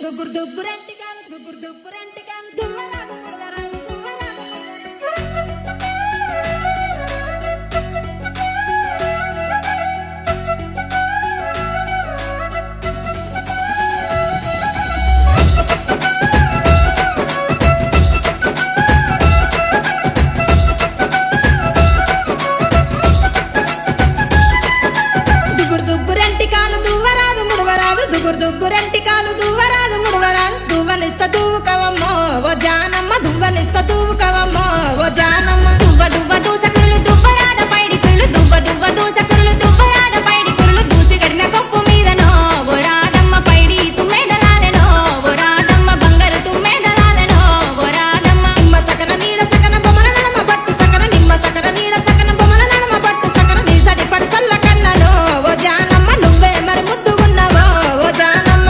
దుబ్బురు దుబ్బురంటికాలు దుబ్బురు దుబ్బురంటికాలు దువ్వరాదు ముడవరాదు దువ్వరాదు. దుబ్బురంటికాలు దువ్వరాదు ముడవరాదు దువ్వనిస్త దువ్వుకవమ్మో ఓ జానమ్మ దువ్వనిస్త దువ్వుకవమ్మో ఓ జానమ్మ. దువ్వ దువ్వ దూసకురులు దువ్వరాద పైడి కురులు దువ్వ దువ్వ దూసకురులు దువ్వరాద పైడి కురులు దూసి గడిన కొప్పు మీదనో ఓ రాధమ్మ పైడి తుమ్మెదలాలెనో ఓ రాధమ్మ బంగారు తుమ్మెదలాలెనో ఓ రాధమ్మ. నిమ్మ సకన నీడ సకన బొమ్మల నడమ బట్టు సకన నిమ్మ సకన నీడ సకన బొమ్మల నడమ బట్టు సకన నీ సడి పడి సల్ల కన్నలో ఓ జానమ్మ నువ్వే మరి ముద్దుగున్నావో ఓ జానమ్మ.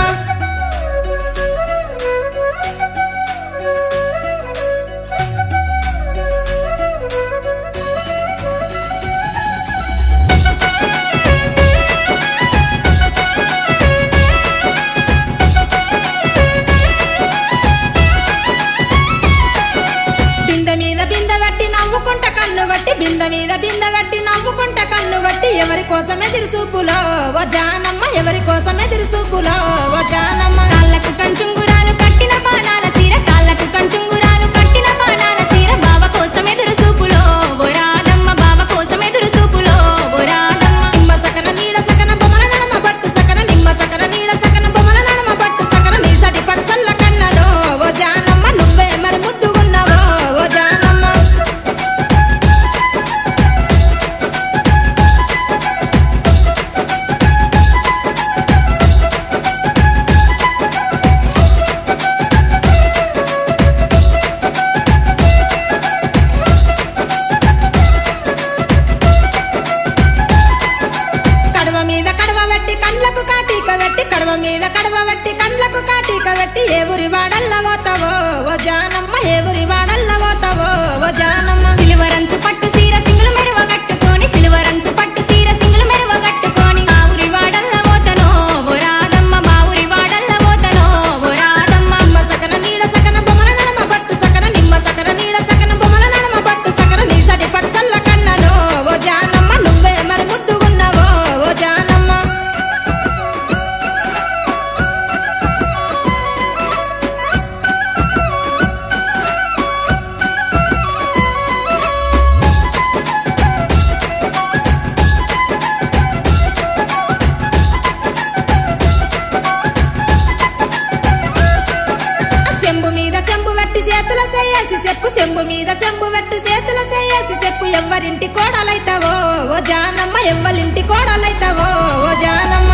బింద మీద బింద గట్టి నవ్వుకుంట కన్ను గట్టి ఎవరి కోసం ఎదురు చూపులో ఓ జానమ్మ ఎవరి కోసం ఎదురు చూపులో ఓ జానమ్మ. కాళ్ళకు కంచుంగురాలు కట్టిన బాణాల సీర కాళ్ళకు కంచుంగురాలు కట్టిన బాణాల సీర బావ కోసం ఎదురు చూపులో ఓ రాధమ్మ బావ కోసం ఎదురు చూపులో ఓ రాధమ్మ. నిమ్మ సకన నీడ సకన బొమ్మల నడమ బట్టు సకన నిమ్మ సకన నీడ సకన బొమ్మల నడమ బట్టు సకన నీ సడి పడి సల్ల కన్నలో ఓ జానమ్మ నువ్వే మరి ముద్దుగున్నావో ఓ జానమ్మ. కడవ మీద కడవ వెట్టి కండ్లకు కాటిక వెట్టి ఏ ఊరి వాడల్ల పోతావో ఓ జానమ్మ ఏ ఊరి వాడల్ల పోతావో ఓ జానమ్మ. సిలువరంచు పట్టు సీర సింగులు మెరువ కట్టుకొని సిలువరంచు పట్టు సీర సింగులు మెరువ కట్టుకొని మా ఊరి వాడల్ల పోతనో ఓ రాధమ్మ మా ఊరి వాడల్ల పోతనో ఓ రాధమ్మ. నిమ్మ సకన నీడ సకన బొమ్మల నడమ బట్టు సకన నిమ్మ సకన నీడ సకన బొమ్మల నడమ బట్టు సకన నీ సడి పడి సల్ల కన్నలో ఓ జానమ్మ నువ్వే మరి ముద్దుగున్నావో ఓ జానమ్మ. చేతుల చేసి చెప్పు చెంబు మీద చెంబు పెట్టి చేతుల చేసి చెప్పు ఎవరింటి కోడలైతావో ఓ జానమ్మ ఎవ్వరింటి కోడలైతావో ఓ జానమ్మ.